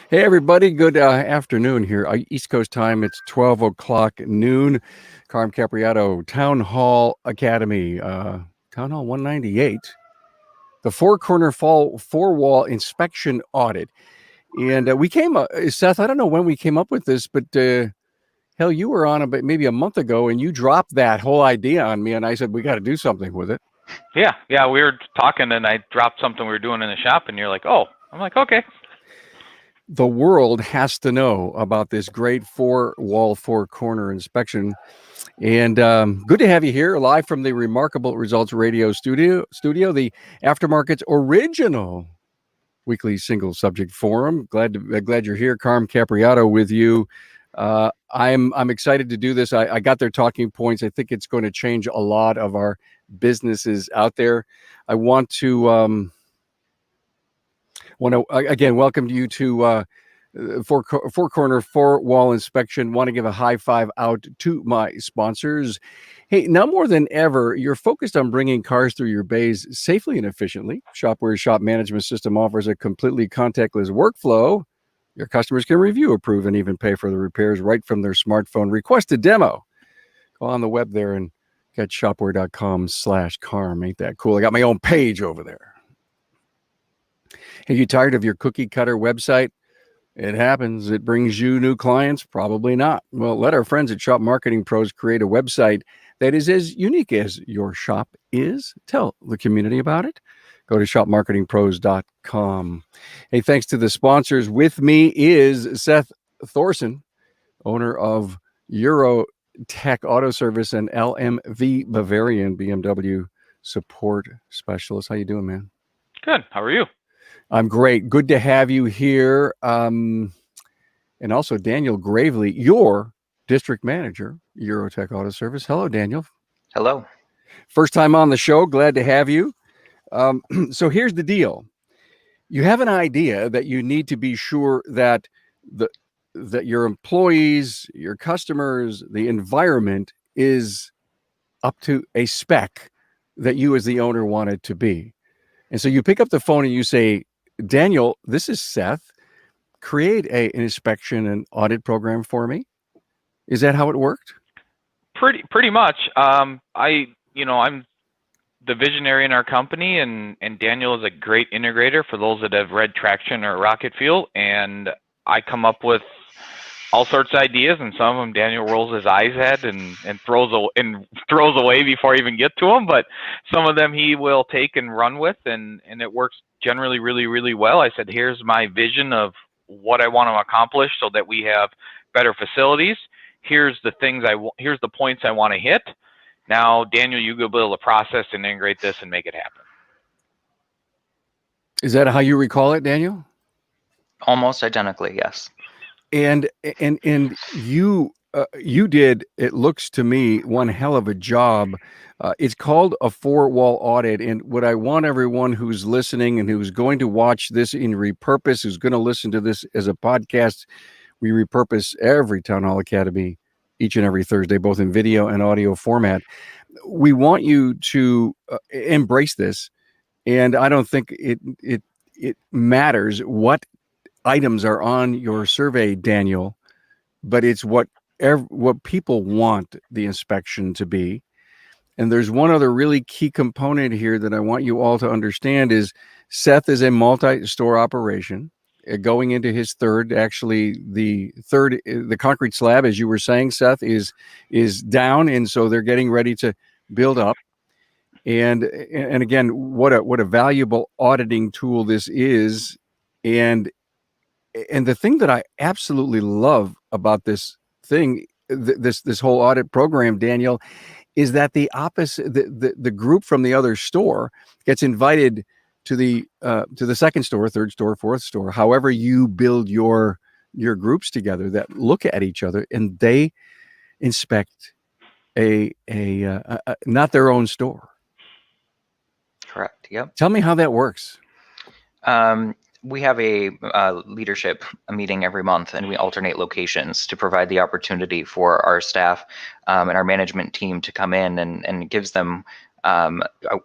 Hey, everybody. Good afternoon here. East Coast time. It's 12 o'clock noon. Carm Capriato, Town Hall Academy, Town Hall 198, the four-corner four-wall inspection audit. And we came, Seth, I don't know when we came up with this, but hell, you were on about maybe a month ago and you dropped that whole idea on me. And I said, we got to do something with it. Yeah, we were talking and I dropped something we were doing in the shop and you're like, oh, I'm like, okay. The world has to know about this great four-wall, four-corner inspection. And good to have you here live from the Remarkable Results Radio studio, the Aftermarket's original weekly single subject forum. Glad you're here. Carm Capriato with you. I'm excited to do this. I got their talking points. I think it's going to change a lot of our businesses out there. I want to again welcome you to four corner four wall inspection. Want to give a high five out to my sponsors. Hey, now more than ever, you're focused on bringing cars through your bays safely and efficiently. Shopware's shop management system offers a completely contactless workflow. Your customers can review, approve, and even pay for the repairs right from their smartphone. Request a demo. Go on the web there and get shopware.com/carm. Ain't that cool? I got my own page over there. Are you tired of your cookie cutter website? It happens. It brings you new clients? Probably not. Well, let our friends at Shop Marketing Pros create a website that is as unique as your shop is. Tell the community about it. Go to shopmarketingpros.com. Hey, thanks to the sponsors. With me is Seth Thorson, owner of Eurotech Auto Service and LMV Bavarian BMW support specialist. How you doing, man? Good. How are you? I'm great. Good to have you here. And also Daniel Gravely, your district manager, Eurotech Auto Service. Hello, Daniel. Hello. First time on the show. Glad to have you. So here's the deal. You have an idea that you need to be sure that that your employees, your customers, the environment is up to a spec that you as the owner want it to be. And so you pick up the phone and you say, Daniel, this is Seth. Create an inspection and audit program for me. Is that how it worked? Pretty much. I'm the visionary in our company, and Daniel is a great integrator for those that have read Traction or Rocket Fuel. And I come up with all sorts of ideas, and some of them Daniel rolls his eyes at and throws away before I even get to them. But some of them he will take and run with, and it works generally really, really well. I said, here's my vision of what I want to accomplish so that we have better facilities. Here's the points I want to hit. Now, Daniel, you go build a process and integrate this and make it happen. Is that how you recall it, Daniel? Almost identically, yes. And you did, it looks to me, one hell of a job. It's called a four-wall audit. And what I want everyone who's listening and who's going to watch this in repurpose, who's going to listen to this as a podcast, we repurpose every Town Hall Academy each and every Thursday, both in video and audio format. We want you to embrace this. And I don't think it matters what items are on your survey, Daniel, but it's what people want the inspection to be. And there's one other really key component here that I want you all to understand is Seth is a multi-store operation going into his third. Actually, the concrete slab, as you were saying, Seth, is down, and so they're getting ready to build up. And again, what a valuable auditing tool this is. And the thing that I absolutely love about this thing, this whole audit program, Daniel, is that the group from the other store gets invited to the second store, third store, fourth store, however you build your groups together that look at each other, and they inspect a not their own store. Correct. Yep. Tell me how that works. We have a leadership meeting every month, and we alternate locations to provide the opportunity for our staff and our management team to come in, and it gives them a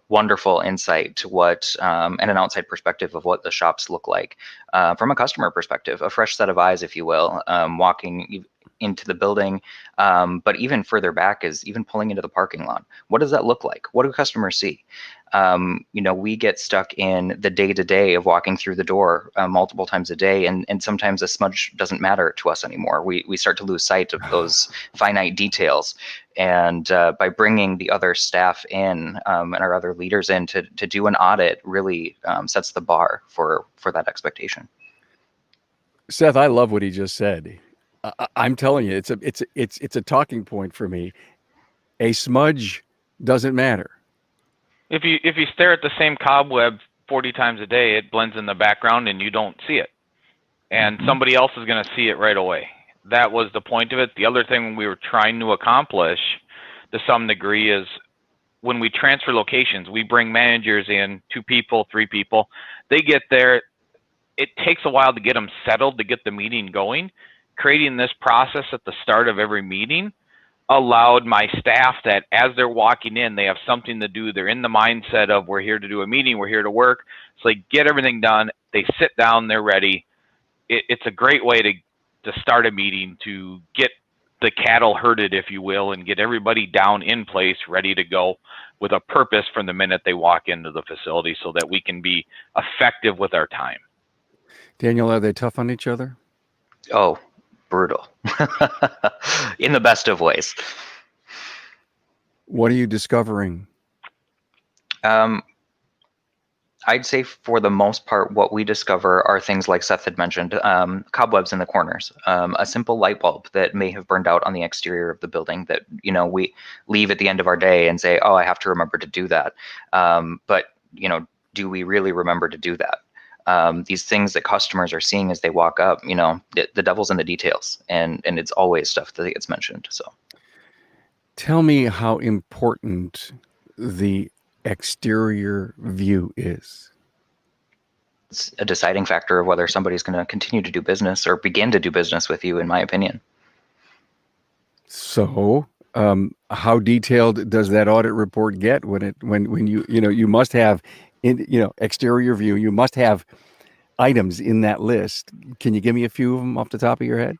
wonderful insight to what and an outside perspective of what the shops look like from a customer perspective, a fresh set of eyes, if you will, walking into the building. But even further back is even pulling into the parking lot. What does that look like? What do customers see? We get stuck in the day-to-day of walking through the door multiple times a day, and sometimes a smudge doesn't matter to us anymore. We start to lose sight of those finite details. And by bringing the other staff in and our other leaders in to do an audit really sets the bar for that expectation. Seth, I love what he just said. I'm telling you, it's a talking point for me. A smudge doesn't matter. If you stare at the same cobweb 40 times a day, it blends in the background and you don't see it. And somebody else is going to see it right away. That was the point of it. The other thing we were trying to accomplish to some degree is when we transfer locations, we bring managers in, 2 people, 3 people. They get there. It takes a while to get them settled, to get the meeting going. Creating this process at the start of every meeting allowed my staff that as they're walking in, they have something to do. They're in the mindset of we're here to do a meeting, we're here to work. So they get everything done. They sit down, they're ready. It's a great way to start a meeting, to get the cattle herded, if you will, and get everybody down in place, ready to go with a purpose from the minute they walk into the facility so that we can be effective with our time. Daniel, are they tough on each other? Oh, brutal. In the best of ways. What are you discovering? I'd say for the most part, what we discover are things like Seth had mentioned, cobwebs in the corners, a simple light bulb that may have burned out on the exterior of the building that, we leave at the end of our day and say, oh, I have to remember to do that. But, do we really remember to do that? These things that customers are seeing as they walk up, the devil's in the details, and it's always stuff that gets mentioned. So tell me how important the exterior view is. It's a deciding factor of whether somebody's going to continue to do business or begin to do business with you, in my opinion. So how detailed does that audit report get when you must have exterior view, you must have items in that list? Can you give me a few of them off the top of your head?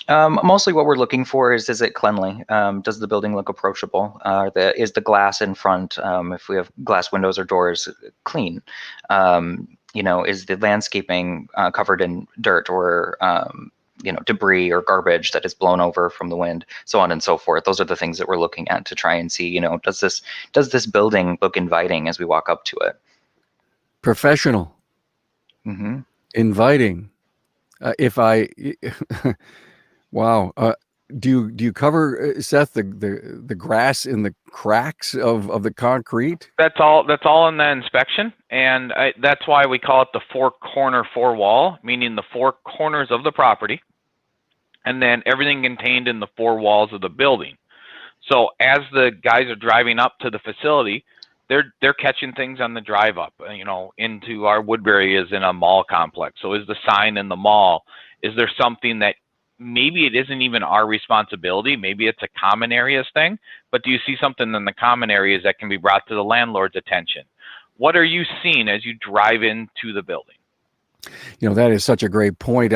Mostly what we're looking for is it cleanly? Does the building look approachable? Is the glass in front, if we have glass windows or doors, clean? Is the landscaping covered in dirt or debris or garbage that is blown over from the wind, so on and so forth? Those are the things that we're looking at to try and see, does this building look inviting as we walk up to it? Professional. Mm-hmm. Inviting. Wow. Do you cover, Seth, the grass in the cracks of the concrete? That's all in the inspection, and that's why we call it the 4-corner 4-wall, meaning the 4 corners of the property, and then everything contained in the 4 walls of the building. So as the guys are driving up to the facility, they're catching things on the drive up, into our Woodbury is in a mall complex. So is the sign in the mall? Is there something that maybe it isn't even our responsibility? Maybe it's a common areas thing, but do you see something in the common areas that can be brought to the landlord's attention? What are you seeing as you drive into the building? That is such a great point.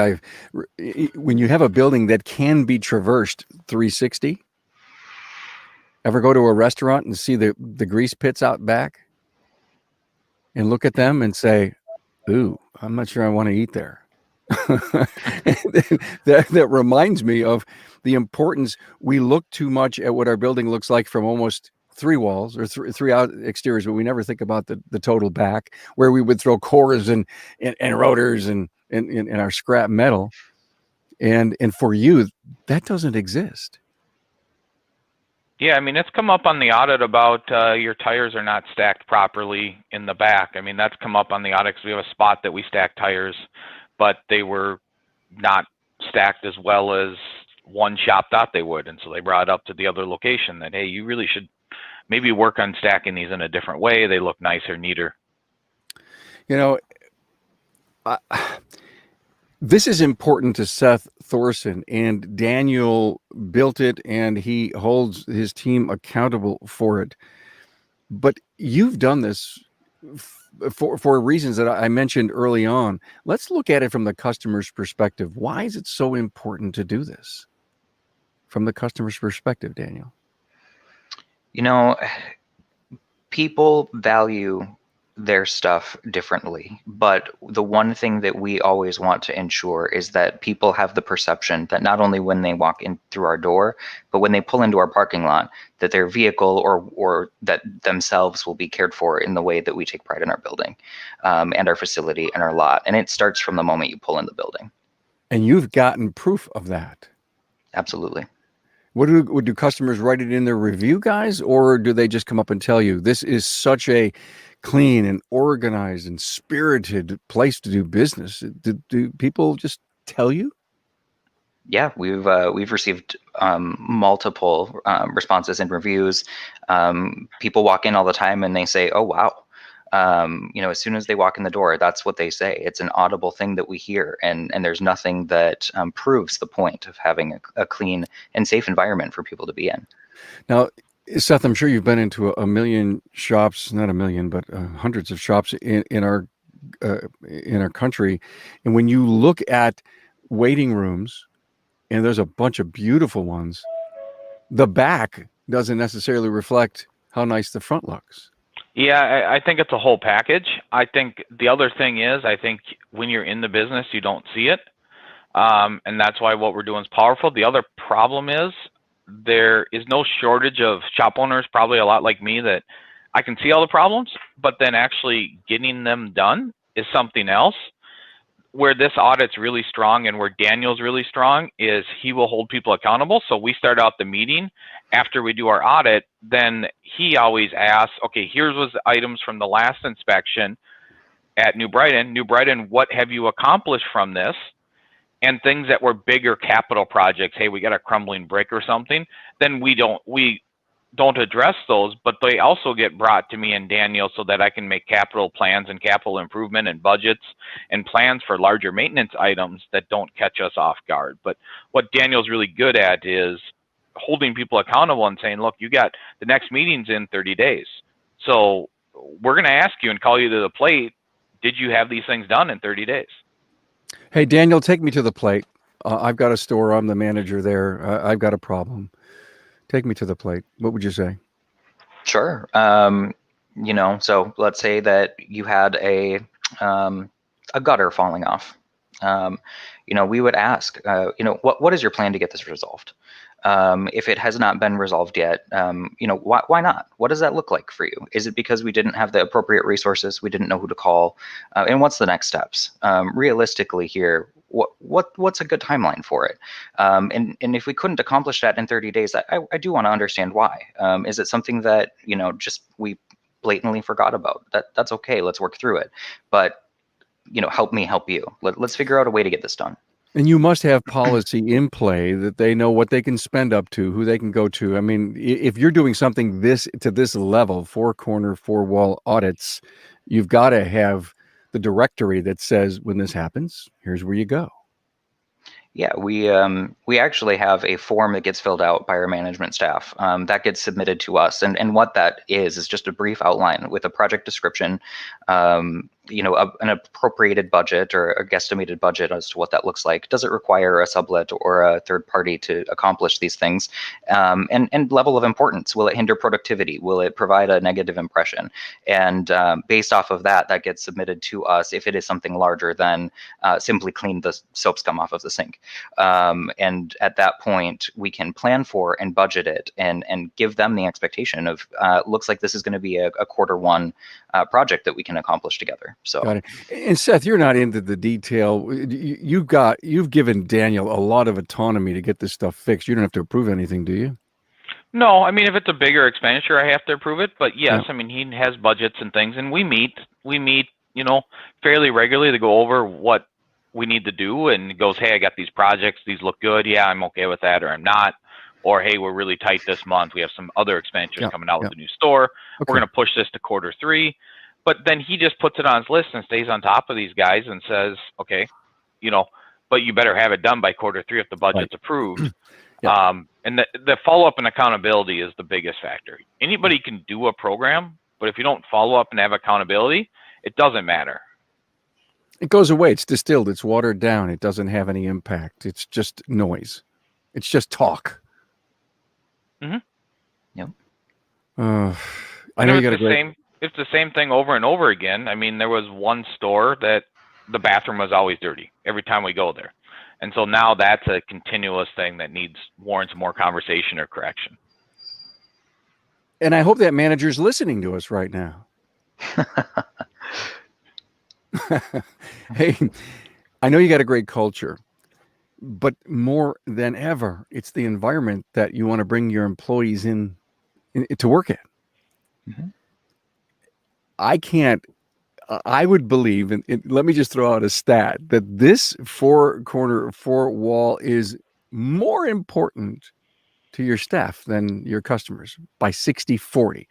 When you have a building that can be traversed 360, ever go to a restaurant and see the grease pits out back and look at them and say, ooh, I'm not sure I want to eat there. that reminds me of the importance. We look too much at what our building looks like from almost 3 walls or three out exteriors, but we never think about the total back, where we would throw cores and rotors and our scrap metal. And for you, that doesn't exist. Yeah, it's come up on the audit about your tires are not stacked properly in the back. That's come up on the audit because we have a spot that we stack tires, but they were not stacked as well as one shop thought they would. And so they brought it up to the other location that, hey, you really should maybe work on stacking these in a different way. They look nicer, neater. This is important to Seth Thorson, and Daniel built it, and he holds his team accountable for it. But you've done this for reasons that I mentioned early on. Let's look at it from the customer's perspective. Why is it so important to do this from the customer's perspective, Daniel? You know, people value their stuff differently, but the one thing that we always want to ensure is that people have the perception that not only when they walk in through our door, but when they pull into our parking lot, that their vehicle or that themselves will be cared for in the way that we take pride in our building, and our facility and our lot. And it starts from the moment you pull in the building. And you've gotten proof of that. Absolutely. What do customers write it in their review, guys, or do they just come up and tell you this is such a clean and organized and spirited place to do business? Do people just tell you? Yeah, we've received multiple responses and reviews. People walk in all the time and they say, "Oh wow." As soon as they walk in the door, that's what they say. It's an audible thing that we hear, and there's nothing that proves the point of having a clean and safe environment for people to be in. Now, Seth, I'm sure you've been into a million shops, not a million, but hundreds of shops in our country, and when you look at waiting rooms, and there's a bunch of beautiful ones, the back doesn't necessarily reflect how nice the front looks. Yeah, I think it's a whole package. I think the other thing is, I think when you're in the business, you don't see it. And that's why what we're doing is powerful. The other problem is there is no shortage of shop owners, probably a lot like me, that I can see all the problems, but then actually getting them done is something else. Where this audit's really strong and where Daniel's really strong is he will hold people accountable. So we start out the meeting after we do our audit, then he always asks, okay, here's was the items from the last inspection at New Brighton. New Brighton, what have you accomplished from this? And things that were bigger capital projects, hey, we got a crumbling brick or something, then we don't address those, but they also get brought to me and Daniel so that I can make capital plans and capital improvement and budgets and plans for larger maintenance items that don't catch us off guard. But what Daniel's really good at is holding people accountable and saying, look, you got the next meeting's in 30 days. So we're going to ask you and call you to the plate. Did you have these things done in 30 days? Hey, Daniel, take me to the plate. I've got a store. I'm the manager there. I've got a problem. Take me to the plate. What would you say? Sure. So let's say that you had a gutter falling off. We would ask, what is your plan to get this resolved? If it has not been resolved yet, why not? What does that look like for you? Is it because we didn't have the appropriate resources? We didn't know who to call? And what's the next steps? Realistically here, what's a good timeline for it? And if we couldn't accomplish that in 30 days, I do want to understand why. Is it something that, just we blatantly forgot about? That's okay. Let's work through it. But, help me help you. Let's figure out a way to get this done. And you must have policy in play that they know what they can spend up to, who they can go to. I mean, if you're doing something to this level, four-wall audits, you've got to have the directory that says when this happens, here's where you go. Yeah, we actually have a form that gets filled out by our management staff that gets submitted to us, and what that is just a brief outline with a project description, an appropriated budget or a guesstimated budget as to what that looks like. Does it require a sublet or a third party to accomplish these things? And level of importance. Will it hinder productivity? Will it provide a negative impression? And based off of that, that gets submitted to us if it is something larger than simply clean the soap scum off of the sink. And at that point, we can plan for and budget it and give them the expectation of looks like this is going to be a Q1 project that we can accomplish together. So, got it. And Seth, you're not into the detail. You've given Daniel a lot of autonomy to get this stuff fixed. You don't have to approve anything, do you? No, I mean, if it's a bigger expenditure, I have to approve it. But yes, yeah. I mean, he has budgets and things, and we meet, fairly regularly to go over what we need to do. And he goes, hey, I got these projects. These look good. Yeah, I'm okay with that, or I'm not. Or, hey, we're really tight this month. We have some other expenditures coming out with the new store. Okay. We're going to push this to Q3. But then he just puts it on his list and stays on top of these guys and says, okay, but you better have it done by Q3 if the budget's approved. Yeah. And the follow-up and accountability is the biggest factor. Anybody can do a program, but if you don't follow up and have accountability, it doesn't matter. It goes away. It's distilled. It's watered down. It doesn't have any impact. It's just noise. It's just talk. Mm-hmm. Yep. I know you got a great. It's the same thing over and over again. I mean, there was one store that the bathroom was always dirty every time we go there. And so now that's a continuous thing that warrants more conversation or correction. And I hope that manager's listening to us right now. Hey, I know you got a great culture, but more than ever, it's the environment that you want to bring your employees in to work at. Mm-hmm. I would believe, and let me just throw out a stat, that this four wall is more important to your staff than your customers by 60-40.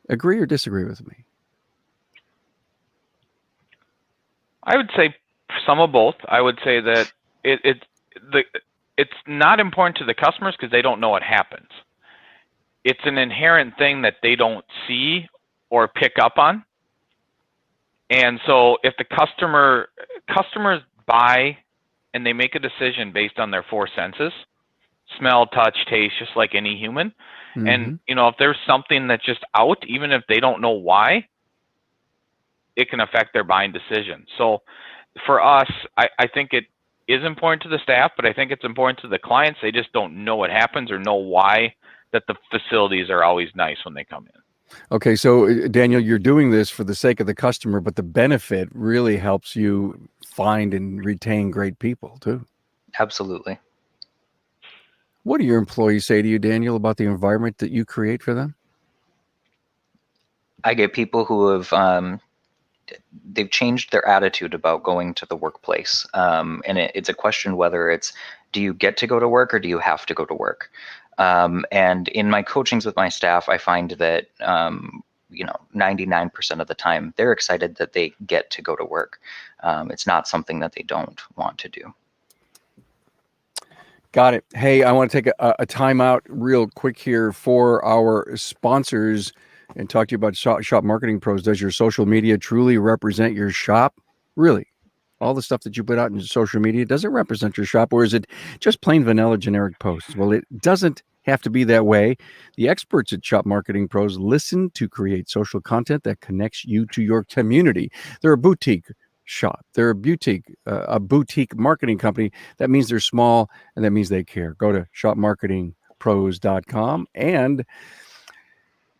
Agree or disagree with me? I would say some of both. I would say that it's not important to the customers because they don't know what happens. It's an inherent thing that they don't see or pick up on. And so if the customers buy and they make a decision based on their four senses, smell, touch, taste, just like any human. Mm-hmm. And, if there's something that's just out, even if they don't know why, it can affect their buying decision. So for us, I think it is important to the staff, but I think it's important to the clients. They just don't know what happens or know why that the facilities are always nice when they come in. Okay, so Daniel, you're doing this for the sake of the customer, but the benefit really helps you find and retain great people too. Absolutely. What do your employees say to you, Daniel, about the environment that you create for them? I get people who have they've changed their attitude about going to the workplace, and it's a question whether it's, do you get to go to work or do you have to go to work? And in my coachings with my staff, I find that 99% of the time they're excited that they get to go to work. It's not something that they don't want to do. Got it. Hey, I want to take a time out real quick here for our sponsors and talk to you about Shop Marketing Pros. Does your social media truly represent your shop? Really? All the stuff that you put out in social media, does it represent your shop, or is it just plain vanilla generic posts? Well, it doesn't have to be that way. The experts at Shop Marketing Pros listen to create social content that connects you to your community. They're a boutique shop. They're a boutique marketing company. That means they're small, and that means they care. Go to shopmarketingpros.com and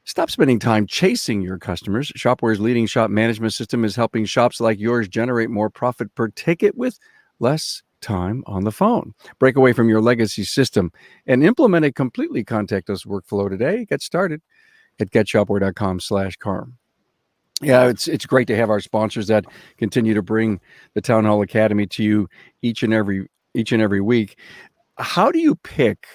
stop spending time chasing your customers. Shopware's leading shop management system is helping shops like yours generate more profit per ticket with less time on the phone. Break away from your legacy system and implement a completely contactless workflow today. Get started at getshopware.com/Carm. Yeah, it's great to have our sponsors that continue to bring the Town Hall Academy to you each and every week. How do you pick,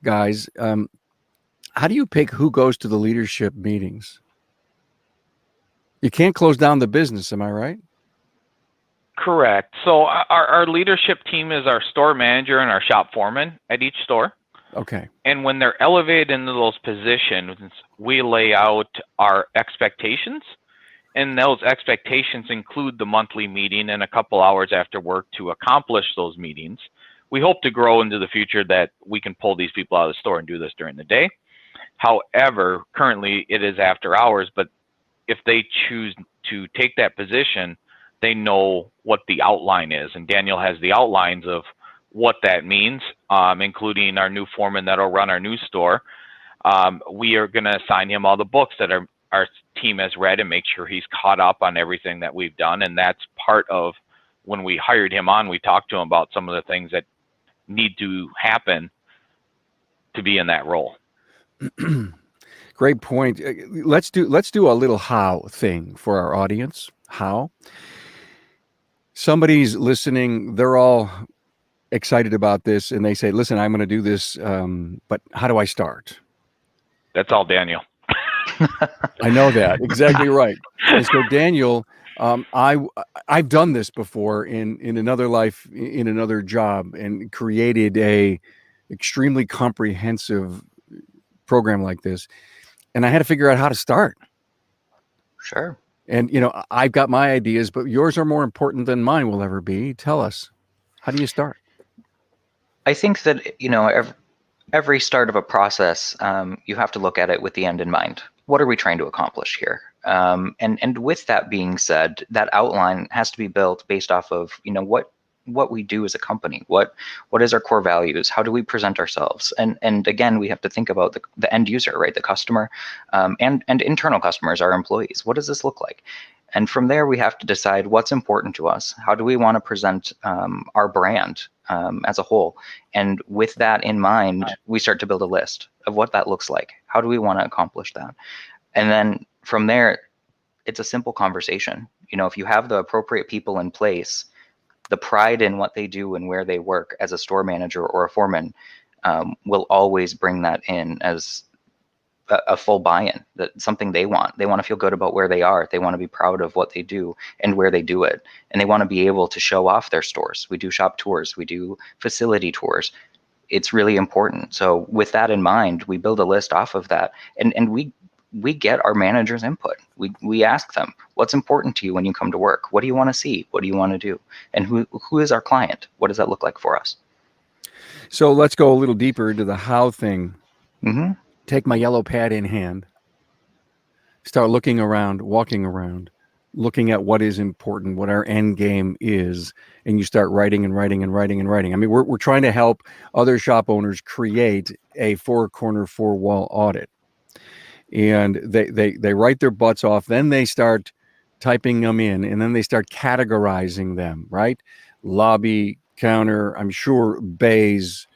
guys? How do you pick who goes to the leadership meetings? You can't close down the business, am I right? Correct. So our leadership team is our store manager and our shop foreman at each store. Okay. And when they're elevated into those positions, we lay out our expectations. And those expectations include the monthly meeting and a couple hours after work to accomplish those meetings. We hope to grow into the future that we can pull these people out of the store and do this during the day. However, currently it is after hours, but if they choose to take that position, they know what the outline is. And Daniel has the outlines of what that means, including our new foreman that'll run our new store. We are going to assign him all the books that our team has read and make sure he's caught up on everything that we've done. And that's part of when we hired him on, we talked to him about some of the things that need to happen to be in that role. Great point. Let's do a little how thing for our audience. How? Somebody's listening, they're all excited about this, and they say, listen, I'm going to do this, but how do I start? That's all Daniel. I know that. Exactly right. And so Daniel, I've done this before in another life, in another job, and created a extremely comprehensive program like this, and I had to figure out how to start. Sure. And I've got my ideas, but yours are more important than mine will ever be. Tell us, how do you start? I think that, every start of a process, you have to look at it with the end in mind. What are we trying to accomplish here? And with that being said, that outline has to be built based off of, what we do as a company. What is our core values? How do we present ourselves? And again, we have to think about the end user, right? The customer, and internal customers, our employees. What does this look like? And from there, we have to decide what's important to us. How do we want to present our brand as a whole? And with that in mind, we start to build a list of what that looks like. How do we want to accomplish that? And then from there, it's a simple conversation. If you have the appropriate people in place, the pride in what they do and where they work as a store manager or a foreman will always bring that in as a full buy-in. That's something they want. They want to feel good about where they are. They want to be proud of what they do and where they do it. And they want to be able to show off their stores. We do shop tours. We do facility tours. It's really important. So with that in mind, we build a list off of that. And we get our managers' input. We ask them, what's important to you when you come to work? What do you want to see? What do you want to do? And who is our client? What does that look like for us? So let's go a little deeper into the how thing. Mm-hmm. Take my yellow pad in hand, start looking around, walking around, looking at what is important, what our end game is, and you start writing and writing and writing and writing. I mean, we're trying to help other shop owners create a four-corner, four-wall audit. And they write their butts off, then they start typing them in, and then they start categorizing them, right? Lobby, counter, I'm sure bays,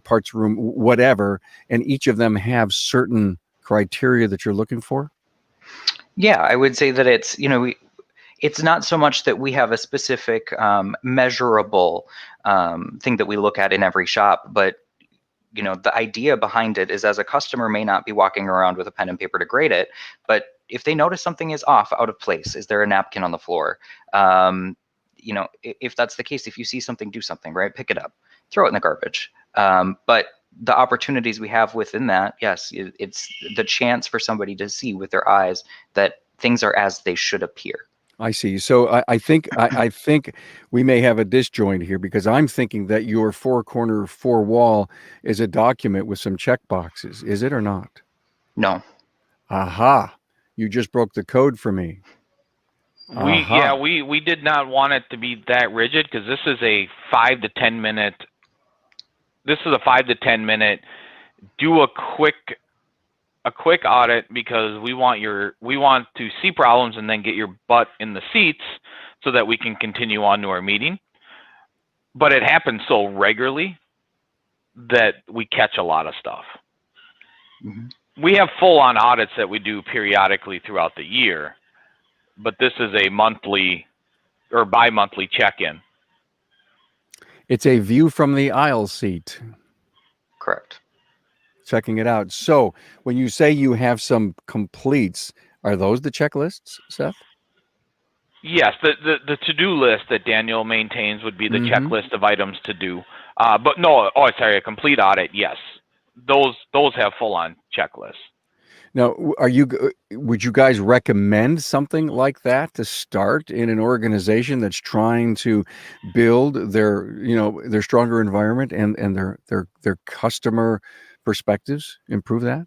parts room, whatever, and each of them have certain criteria that you're looking for? Yeah, I would say that it's, it's not so much that we have a specific measurable thing that we look at in every shop, but the idea behind it is, as a customer may not be walking around with a pen and paper to grade it, but if they notice something is off, out of place, is there a napkin on the floor? If that's the case, if you see something, do something, right? Pick it up, throw it in the garbage. But the opportunities we have within that, yes, it's the chance for somebody to see with their eyes that things are as they should appear. I see. So I think we may have a disjoint here, because I'm thinking that your four-corner, four-wall is a document with some check boxes. Is it or not? No. Aha! You just broke the code for me. We did not want it to be that rigid, because this is a 5 to 10 minute. This is a 5 to 10 minute. Do a quick audit, because we want to see problems and then get your butt in the seats so that we can continue on to our meeting. But it happens so regularly that we catch a lot of stuff. Mm-hmm. We have full-on audits that we do periodically throughout the year, but this is a monthly or bi-monthly check-in. It's a view from the aisle seat. Correct. Checking it out. So when you say you have some completes, are those the checklists, Seth? Yes, the to-do list that Daniel maintains would be the checklist of items to do. But no, a complete audit, yes. Those have full-on checklists. Now, would you guys recommend something like that to start in an organization that's trying to build their stronger environment and their customer perspectives, improve that?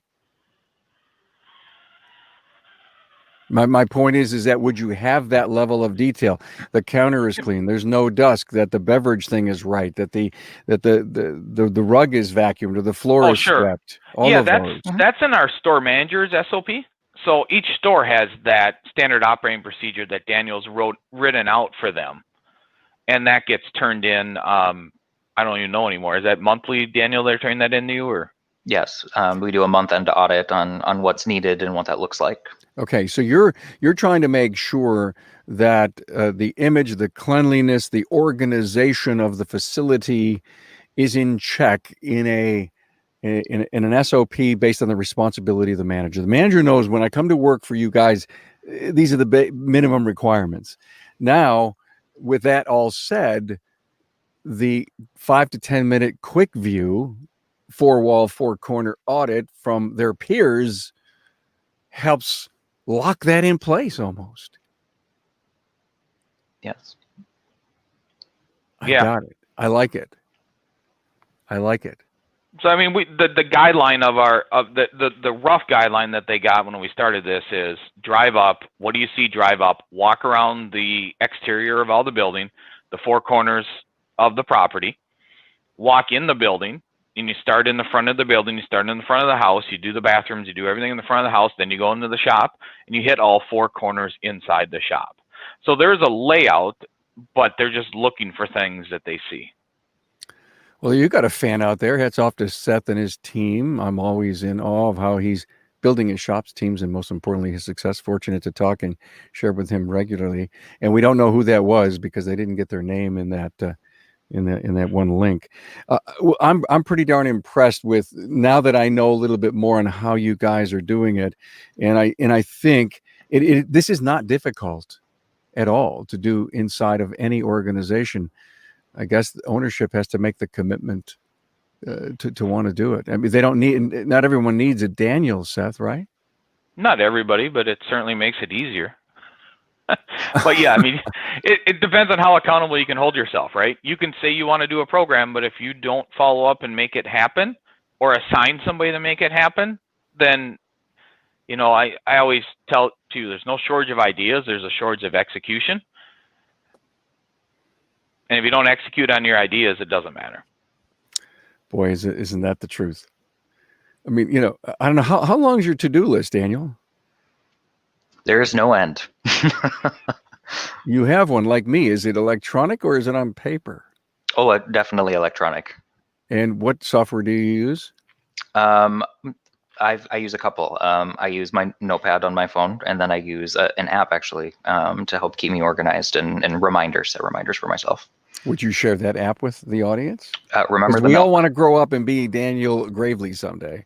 My point is that would you have that level of detail? The counter is clean. There's no dust. That the beverage thing is right. That the rug is vacuumed or the floor is swept. That's in our store manager's SOP. So each store has that standard operating procedure that Daniel's written out for them, and that gets turned in. I don't even know anymore. Is that monthly, Daniel? They're turning that into you, or? Yes, we do a month-end audit on what's needed and what that looks like. Okay, so you're trying to make sure that the image, the cleanliness, the organization of the facility is in check in an SOP based on the responsibility of the manager. The manager knows, when I come to work for you guys, these are the minimum requirements. Now, with that all said, the 5 to 10 minute quick view four-wall, four-corner audit from their peers helps lock that in place almost. Yes. I got it. I like it. I like it. So I mean, the guideline of the rough guideline that they got when we started this is drive up. What do you see? Drive up. Walk around the exterior of all the building, the four corners of the property. Walk in the building, and you start in the front of the building. You start in the front of the house. You do the bathrooms. You do everything in the front of the house. Then you go into the shop, and you hit all four corners inside the shop. So there's a layout, but they're just looking for things that they see. Well, you got a fan out there. Hats off to Seth and his team. I'm always in awe of how he's building his shop's teams and, most importantly, his success. Fortunate to talk and share with him regularly. And we don't know who that was because they didn't get their name in that one link. I'm pretty darn impressed with, now that I know a little bit more on how you guys are doing it, and I think this is not difficult at all to do inside of any organization. I guess the ownership has to make the commitment to want to do it. I mean, not everyone needs a Daniel, Seth, right? Not everybody, but it certainly makes it easier. But yeah, I mean, it depends on how accountable you can hold yourself, right? You can say you want to do a program, but if you don't follow up and make it happen, or assign somebody to make it happen, then, I always tell you, there's no shortage of ideas, there's a shortage of execution. And if you don't execute on your ideas, it doesn't matter. Boy, isn't that the truth? I mean, I don't know, how long is your to-do list, Daniel? There is no end. You have one like me. Is it electronic or is it on paper? Oh, definitely electronic. And what software do you use? I use a couple. I use my notepad on my phone, and then I use an app actually to help keep me organized and set reminders for myself. Would you share that app with the audience? Remember the We milk. all want to grow up and be Daniel Gravely someday.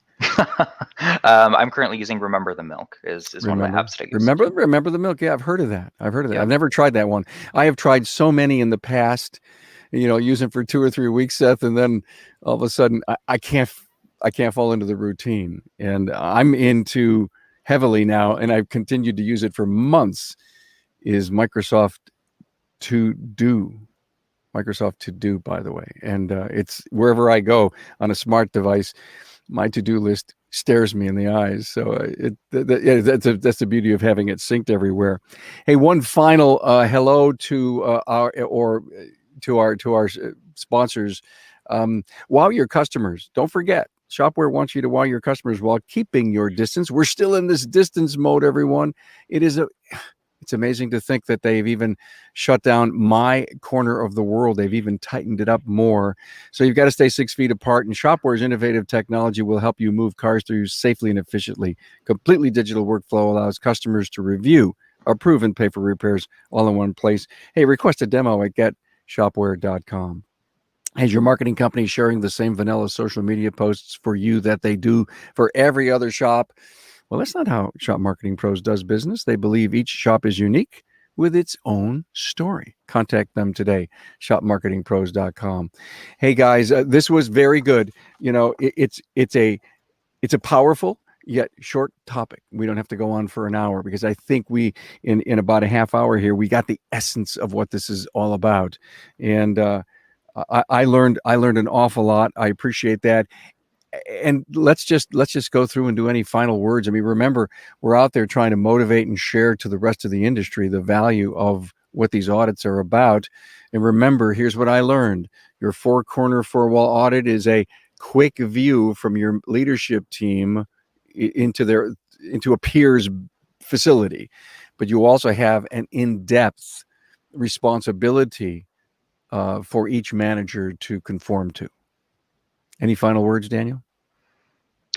I'm currently using Remember the Milk is one of the apps that I use. Remember the Milk. Yeah, I've heard of that. Yeah. I've never tried that one. I have tried so many in the past, using for 2 or 3 weeks, Seth, and then all of a sudden I can't fall into the routine. And I'm into heavily now, and I've continued to use it for months, is Microsoft To Do, by the way. And it's wherever I go on a smart device, my to-do list stares me in the eyes. So that's the beauty of having it synced everywhere. Hey, one final hello to our sponsors. Wow your customers. Don't forget, Shopware wants you to wow your customers while keeping your distance. We're still in this distance mode, everyone. It's amazing to think that they've even shut down my corner of the world. They've even tightened it up more. So you've got to stay 6 feet apart, and Shopware's innovative technology will help you move cars through safely and efficiently. Completely digital workflow allows customers to review, approve, and pay for repairs all in one place. Hey, request a demo at getshopware.com. Has your marketing company sharing the same vanilla social media posts for you that they do for every other shop? Well, that's not how Shop Marketing Pros does business. They believe each shop is unique with its own story. Contact them today, shopmarketingpros.com. Hey guys, this was very good. It's a powerful yet short topic. We don't have to go on for an hour because I think we in about a half hour here we got the essence of what this is all about. And I learned an awful lot. I appreciate that. And let's just go through and do any final words. I mean, remember, we're out there trying to motivate and share to the rest of the industry the value of what these audits are about. And remember, here's what I learned. Your four-corner, four-wall audit is a quick view from your leadership team into a peer's facility. But you also have an in-depth responsibility for each manager to conform to. Any final words, Daniel?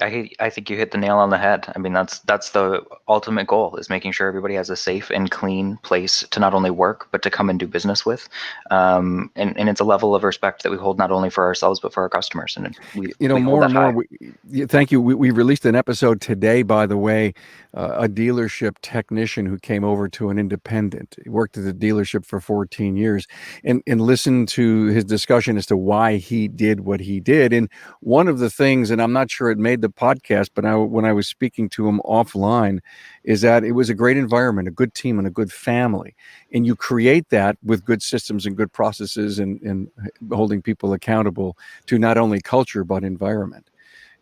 I think you hit the nail on the head. I mean, that's the ultimate goal, is making sure everybody has a safe and clean place to not only work, but to come and do business with. And it's a level of respect that we hold not only for ourselves, but for our customers. And we hold more that and more. high. Thank you. We released an episode today, by the way, a dealership technician who came over to an independent. He worked at the dealership for 14 years, and listened to his discussion as to why he did what he did. And one of the things, and I'm not sure it made the podcast, but when I was speaking to him offline, is that it was a great environment, a good team, and a good family. And you create that with good systems and good processes, and holding people accountable to not only culture but environment.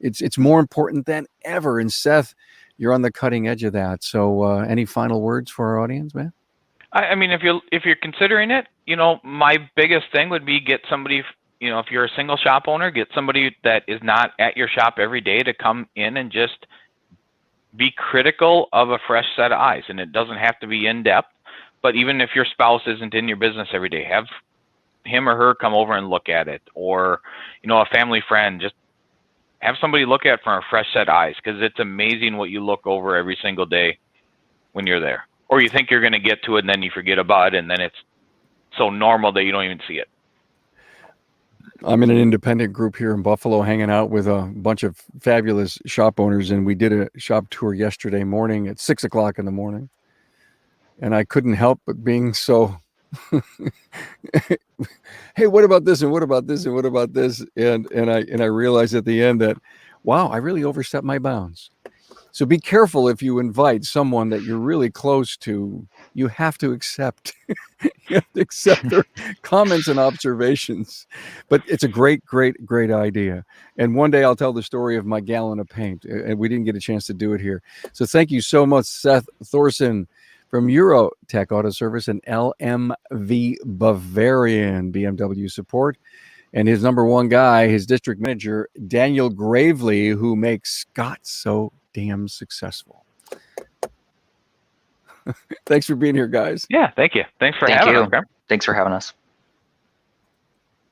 It's more important than ever. And Seth, you're on the cutting edge of that. So any final words for our audience, man? I mean, if you're considering it, my biggest thing would be get somebody. If you're a single shop owner, get somebody that is not at your shop every day to come in and just be critical of a fresh set of eyes. And it doesn't have to be in depth, but even if your spouse isn't in your business every day, have him or her come over and look at it, or a family friend, just have somebody look at it from a fresh set of eyes, because it's amazing what you look over every single day when you're there, or you think you're going to get to it and then you forget about it, and then it's so normal that you don't even see it. I'm in an independent group here in Buffalo, hanging out with a bunch of fabulous shop owners, and we did a shop tour yesterday morning at 6:00 in the morning, and I couldn't help but being so hey, what about this, and what about this, and what about this, and I realized at the end that, wow, I really overstepped my bounds. So be careful if you invite someone that you're really close to. You have to accept you have to accept their comments and observations. But it's a great idea. And one day I'll tell the story of my gallon of paint, and we didn't get a chance to do it here. So thank you so much, Seth Thorson from Eurotech Auto Service and LMV Bavarian BMW support. And his number one guy, his district manager, Daniel Gravely, who makes Scott so damn successful. Thanks for being here, guys. Yeah, thank you. Thanks for having us. Thanks for having us.